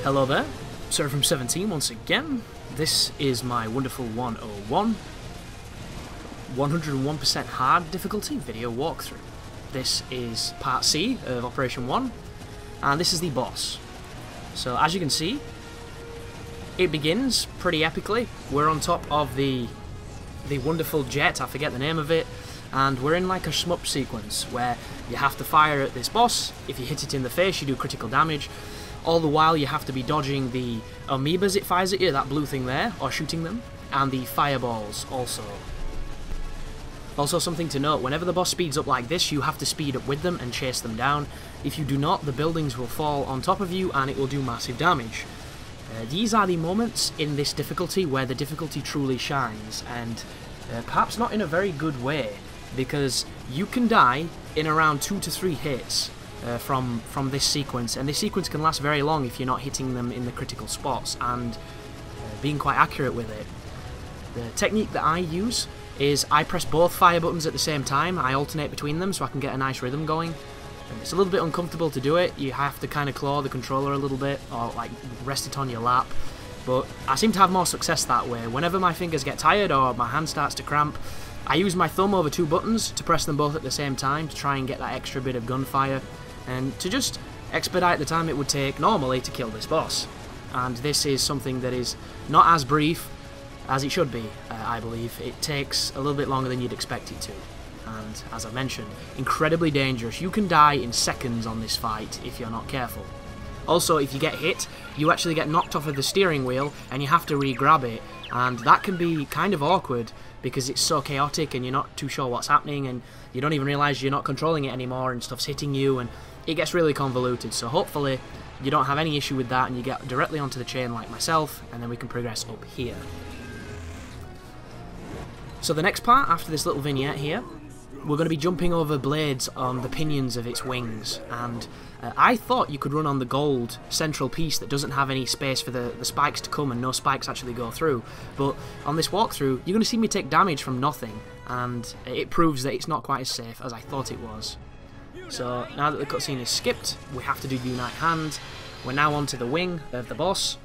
Hello there, Sir from 17 once again. This is my wonderful 101, 101% hard difficulty video walkthrough. This is part C of Operation 1, and this is the boss. So as you can see, it begins pretty epically. We're on top of the wonderful jet, I forget the name of it, and we're in like a shmup sequence where you have to fire at this boss. If you hit it in the face, you do critical damage. All the while you have to be dodging the amoebas it fires at you, that blue thing there, or shooting them, and the fireballs also. Also something to note, whenever the boss speeds up like this, you have to speed up with them and chase them down. If you do not, the buildings will fall on top of you and it will do massive damage. These are the moments in this difficulty where the difficulty truly shines, and perhaps not in a very good way, because you can die in around 2 to 3 hits. From this sequence, and this sequence can last very long if you're not hitting them in the critical spots and being quite accurate with it. The technique that I use is I press both fire buttons at the same time. I alternate between them so I can get a nice rhythm going. And it's a little bit uncomfortable to do it. You have to kind of claw the controller a little bit, or like rest it on your lap, but I seem to have more success that way. Whenever my fingers get tired or my hand starts to cramp, I use my thumb over 2 buttons to press them both at the same time to try and get that extra bit of gunfire, and to just expedite the time it would take normally to kill this boss. And this is something that is not as brief as it should be, I believe. It takes a little bit longer than you'd expect it to. And, as I mentioned, incredibly dangerous. You can die in seconds on this fight if you're not careful. Also, if you get hit, you actually get knocked off of the steering wheel and you have to re-grab it. And that can be kind of awkward because it's so chaotic and you're not too sure what's happening and you don't even realise you're not controlling it anymore and stuff's hitting you, and it gets really convoluted. So hopefully you don't have any issue with that and you get directly onto the chain like myself, and then we can progress up here. So the next part, after this little vignette here, we're going to be jumping over blades on the pinions of its wings, and I thought you could run on the gold central piece that doesn't have any space for the spikes to come and no spikes actually go through, but on this walkthrough you're going to see me take damage from nothing, and it proves that it's not quite as safe as I thought it was. So now that the cutscene is skipped, we have to do Unite Hand. We're now onto the wing of the boss,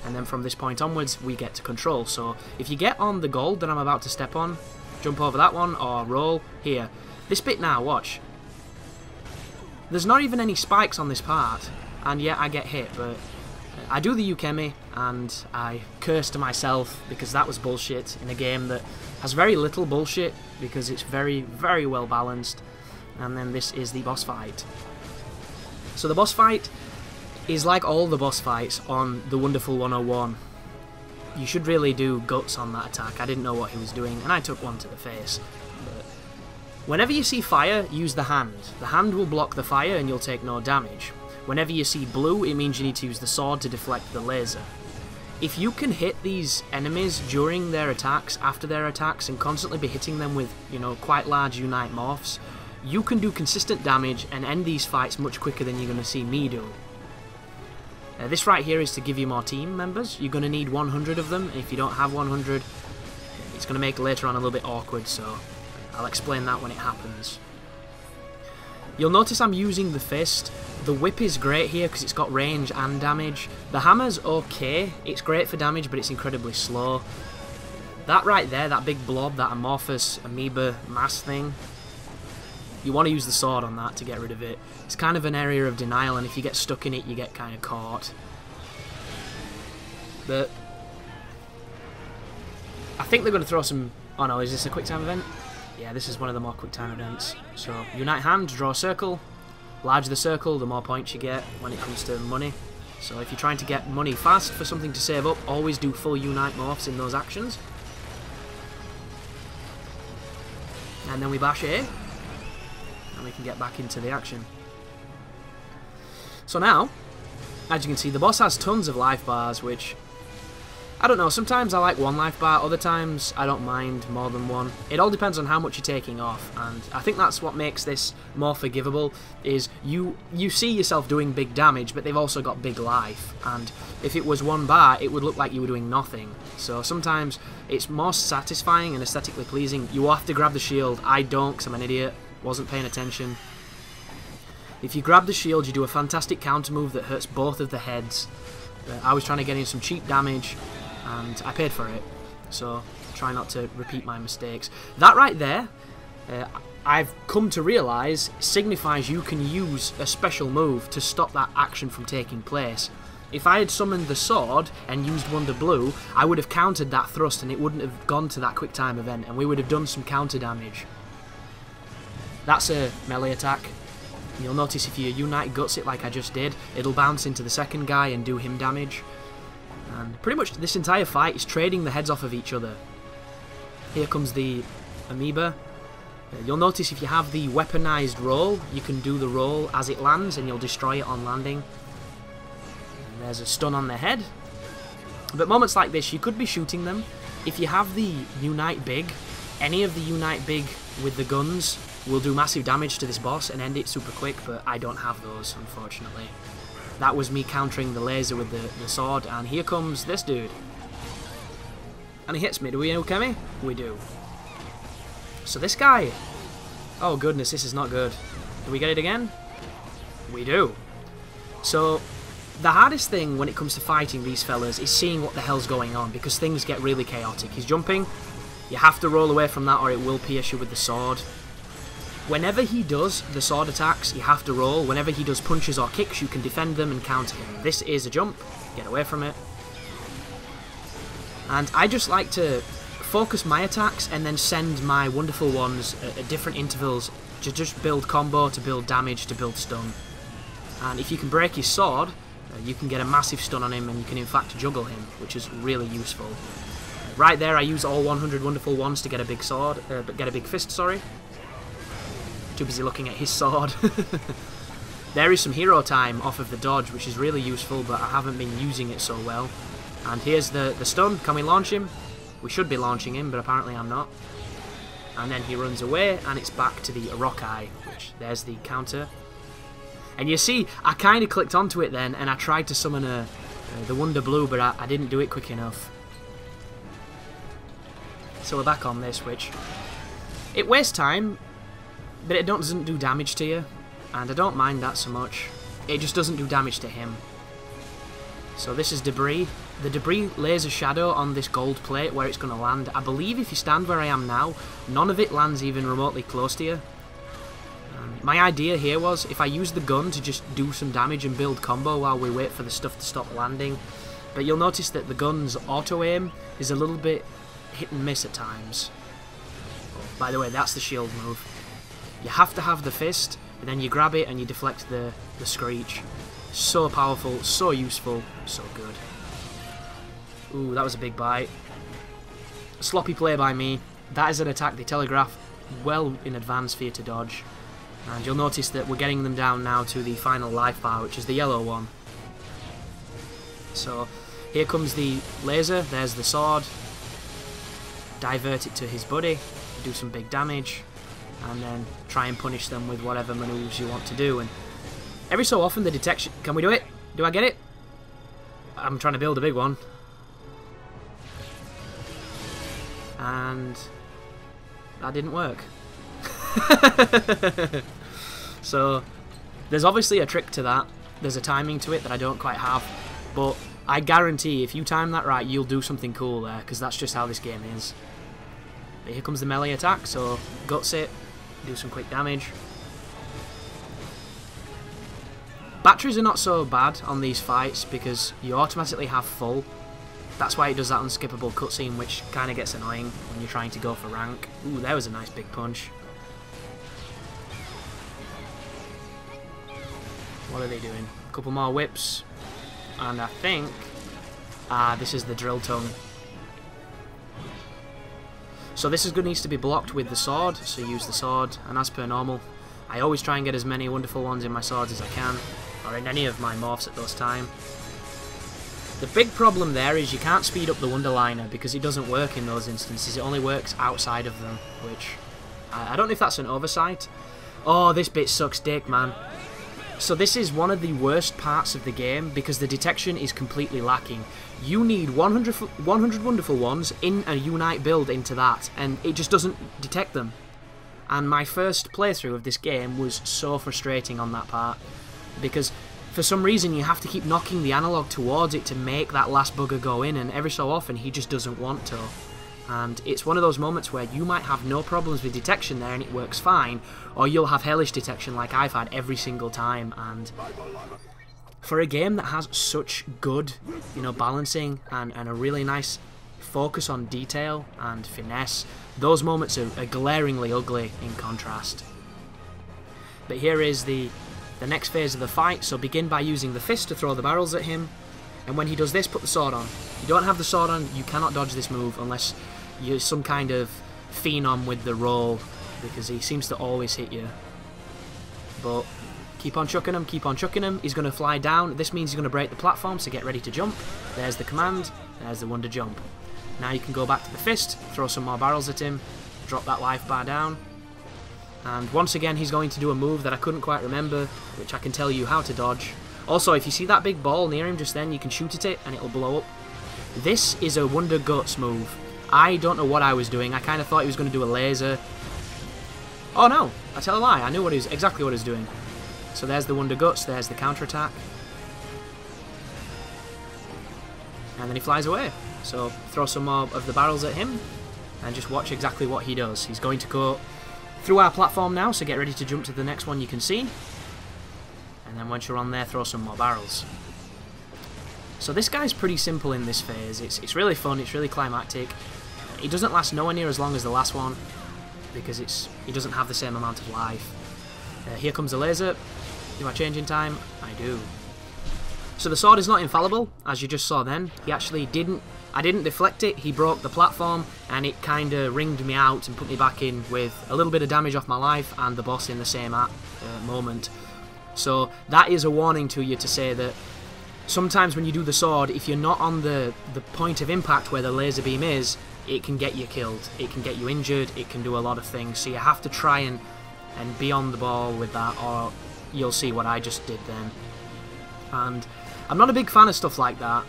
and then from this point onwards we get to control. So if you get on the gold that I'm about to step on, jump over that one or roll here. This bit now, watch. There's not even any spikes on this part, and yet I get hit, but I do the Ukemi and I curse to myself because that was bullshit in a game that has very little bullshit because it's very, very well balanced. And then this is the boss fight. So the boss fight is like all the boss fights on the wonderful 101. You should really do guts on that attack. I didn't know what he was doing, and I took one to the face. But whenever you see fire, use the hand. The hand will block the fire and you'll take no damage. Whenever you see blue, it means you need to use the sword to deflect the laser. If you can hit these enemies during their attacks, after their attacks, and constantly be hitting them with, you know, quite large Unite morphs, you can do consistent damage and end these fights much quicker than you're going to see me do. This right here is to give you more team members. You're going to need 100 of them. If you don't have 100, it's going to make later on a little bit awkward, so I'll explain that when it happens. You'll notice I'm using the fist. The whip is great here because it's got range and damage. The hammer's okay. It's great for damage, but it's incredibly slow. That right there, that big blob, that amorphous amoeba mass thing, you want to use the sword on that to get rid of it. It's kind of an area of denial, and if you get stuck in it, you get kind of caught. But I think they're going to throw some... Oh no, is this a quick time event? Yeah, this is one of the more quick time events. So, Unite Hand, draw a circle. Larger the circle, the more points you get when it comes to money. So if you're trying to get money fast for something to save up, always do full Unite morphs in those actions. And then we bash A, and we can get back into the action. So now, as you can see, the boss has tons of life bars, which, I don't know, sometimes I like 1 life bar, other times I don't mind more than 1. It all depends on how much you're taking off, and I think that's what makes this more forgivable, is you see yourself doing big damage, but they've also got big life, and if it was 1 bar, it would look like you were doing nothing. So sometimes it's more satisfying and aesthetically pleasing. You have to grab the shield. I don't, because I'm an idiot, wasn't paying attention. If you grab the shield, you do a fantastic counter move that hurts both of the heads. I was trying to get in some cheap damage, and I paid for it. So try not to repeat my mistakes. That right there, I've come to realise, signifies you can use a special move to stop that action from taking place. If I had summoned the sword and used Wonder Blue, I would have countered that thrust and it wouldn't have gone to that quick time event, and we would have done some counter damage. That's a melee attack. You'll notice if you Unite Guts it like I just did, it'll bounce into the second guy and do him damage. And pretty much this entire fight is trading the heads off of each other. Here comes the amoeba. You'll notice if you have the weaponized roll, you can do the roll as it lands and you'll destroy it on landing. And there's a stun on their head. But moments like this, you could be shooting them. If you have the Unite Big, any of the Unite Big with the guns will do massive damage to this boss and end it super quick, but I don't have those, unfortunately. That was me countering the laser with the sword, and here comes this dude. And he hits me. Do we know Kemi? We do. So this guy... Oh goodness, this is not good. Do we get it again? We do. So, the hardest thing when it comes to fighting these fellas is seeing what the hell's going on, because things get really chaotic. He's jumping. You have to roll away from that or it will pierce you with the sword. Whenever he does the sword attacks, you have to roll. Whenever he does punches or kicks, you can defend them and counter him. This is a jump. Get away from it. And I just like to focus my attacks and then send my wonderful ones at different intervals to just build combo, to build damage, to build stun. And if you can break his sword, you can get a massive stun on him and you can in fact juggle him, which is really useful. Right there I use all 100 wonderful ones to get a big sword, but get a big fist, sorry. Too busy looking at his sword. There is some hero time off of the dodge, which is really useful, but I haven't been using it so well. And here's the stun. Can we launch him? We should be launching him, but apparently I'm not. And then he runs away, and it's back to the Orokai, which there's the counter. And you see, I kind of clicked onto it then, and I tried to summon the Wonder Blue, but I didn't do it quick enough. So we're back on this, which... It wastes time, but it doesn't do damage to you, and I don't mind that so much. It just doesn't do damage to him. So this is debris. The debris lays a shadow on this gold plate where it's going to land. I believe if you stand where I am now, none of it lands even remotely close to you. My idea here was, if I use the gun to just do some damage and build combo while we wait for the stuff to stop landing. But you'll notice that the gun's auto-aim is a little bit hit and miss at times. By the way, that's the shield move. You have to have the fist, and then you grab it and you deflect the screech. So powerful, so useful, so good. Ooh, that was a big bite. Sloppy play by me. That is an attack they telegraph well in advance for you to dodge. And you'll notice that we're getting them down now to the final life bar, which is the yellow one. So, here comes the laser, there's the sword. Divert it to his buddy, do some big damage, and then try and punish them with whatever maneuvers you want to do. And every so often the detection... Can we do it? Do I get it? I'm trying to build a big one. And that didn't work. So there's obviously a trick to that. There's a timing to it that I don't quite have, but I guarantee if you time that right, you'll do something cool there, because that's just how this game is. But here comes the melee attack, so guts it, do some quick damage. Batteries are not so bad on these fights because you automatically have full. That's why it does that unskippable cutscene, which kind of gets annoying when you're trying to go for rank. Ooh, there was a nice big punch. What are they doing? A couple more whips. And I think... this is the drill tongue. So this needs to be blocked with the sword, so use the sword. And as per normal, I always try and get as many wonderful ones in my swords as I can, or in any of my morphs at those times. The big problem there is you can't speed up the Wonderliner because it doesn't work in those instances. It only works outside of them, which... I don't know if that's an oversight. Oh, this bit sucks dick, man. So this is one of the worst parts of the game because the detection is completely lacking. You need 100 wonderful ones in a Unite build into that, and it just doesn't detect them. And my first playthrough of this game was so frustrating on that part, because for some reason you have to keep knocking the analog towards it to make that last bugger go in, and every so often he just doesn't want to. And it's one of those moments where you might have no problems with detection there and it works fine, or you'll have hellish detection like I've had every single time. And for a game that has such good, you know, balancing and a really nice focus on detail and finesse, those moments are glaringly ugly in contrast. But here is the next phase of the fight, so begin by using the fist to throw the barrels at him, and when he does this, put the sword on. If you don't have the sword on, you cannot dodge this move unless you're some kind of phenom with the roll, because he seems to always hit you. But keep on chucking him, keep on chucking him. He's going to fly down. This means he's going to break the platform, so get ready to jump. There's the command, there's the one to jump. Now you can go back to the fist, throw some more barrels at him, drop that life bar down. And once again he's going to do a move that I couldn't quite remember, which I can tell you how to dodge. Also, if you see that big ball near him just then, you can shoot at it and it'll blow up. This is a Wonder Guts move. I don't know what I was doing. I kind of thought he was going to do a laser. Oh no, I tell a lie, I knew exactly what he was doing. So there's the Wonder Guts, there's the counter attack. And then he flies away. So throw some more of the barrels at him and just watch exactly what he does. He's going to go through our platform now, so get ready to jump to the next one you can see. And then once you're on there, throw some more barrels. So this guy's pretty simple in this phase. It's really fun, it's really climactic. He doesn't last nowhere near as long as the last one, because he doesn't have the same amount of life. Here comes the laser. Do I change in time? I do. So the sword is not infallible, as you just saw then. He actually didn't... I didn't deflect it, he broke the platform, and it kind of ringed me out and put me back in with a little bit of damage off my life and the boss in the same moment. So that is a warning to you to say that sometimes when you do the sword, if you're not on the point of impact where the laser beam is, it can get you killed, it can get you injured, it can do a lot of things. So you have to try and be on the ball with that, or you'll see what I just did then. And I'm not a big fan of stuff like that.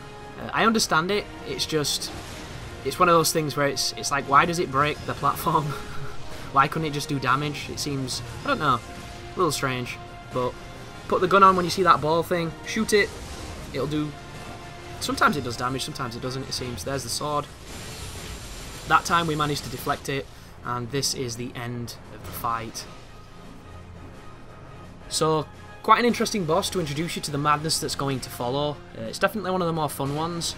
I understand it, it's just... It's one of those things where it's like, why does it break the platform? Why couldn't it just do damage? It seems, I don't know, a little strange. But put the gun on when you see that ball thing, shoot it, it'll do... Sometimes it does damage, sometimes it doesn't, it seems. There's the sword. That time we managed to deflect it, and this is the end of the fight. So, quite an interesting boss to introduce you to the madness that's going to follow. It's definitely one of the more fun ones.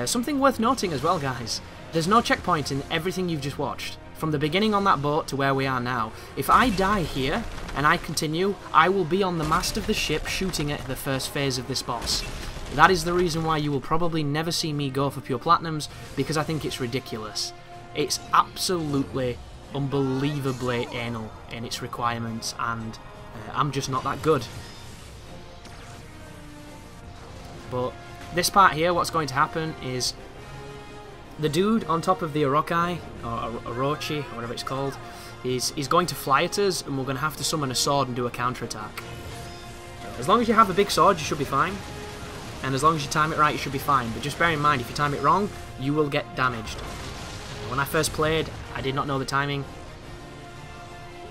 Something worth noting as well, guys. There's no checkpoint in everything you've just watched. From the beginning on that boat to where we are now. If I die here, and I continue, I will be on the mast of the ship shooting at the first phase of this boss. That is the reason why you will probably never see me go for pure platinums, because I think it's ridiculous. It's absolutely, unbelievably anal in its requirements, and I'm just not that good. But this part here, what's going to happen is the dude on top of the Orochi, or Orochi, or whatever it's called, is going to fly at us, and we're going to have to summon a sword and do a counterattack. As long as you have a big sword, you should be fine. And as long as you time it right, you should be fine. But just bear in mind, if you time it wrong, you will get damaged. When I first played, I did not know the timing.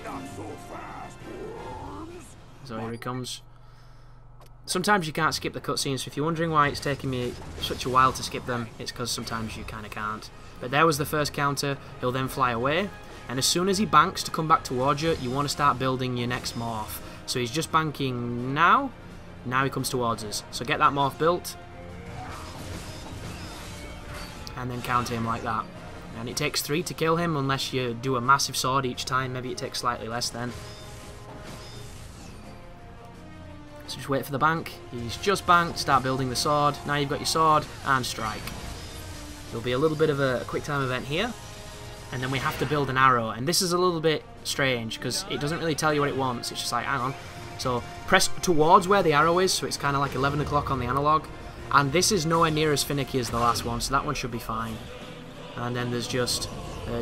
Not so fast, worms. So here he comes. Sometimes you can't skip the cutscenes, so if you're wondering why it's taking me such a while to skip them, it's because sometimes you kind of can't. But there was the first counter, he'll then fly away, and as soon as he banks to come back towards you, you want to start building your next morph. So he's just banking now he comes towards us. So get that morph built, and then counter him like that. And it takes 3 to kill him, unless you do a massive sword each time, maybe it takes slightly less then. So just wait for the bank. He's just banked, start building the sword. Now you've got your sword, and strike. There'll be a little bit of a quick time event here, and then we have to build an arrow. And this is a little bit strange, because it doesn't really tell you what it wants. It's just like, hang on. So press towards where the arrow is, so it's kind of like 11 o'clock on the analog. And this is nowhere near as finicky as the last one, so that one should be fine. And then there's just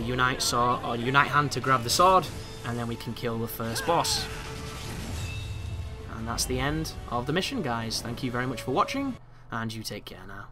unite sword, or unite hand to grab the sword, and then we can kill the first boss. And that's the end of the mission, guys. Thank you very much for watching, and you take care now.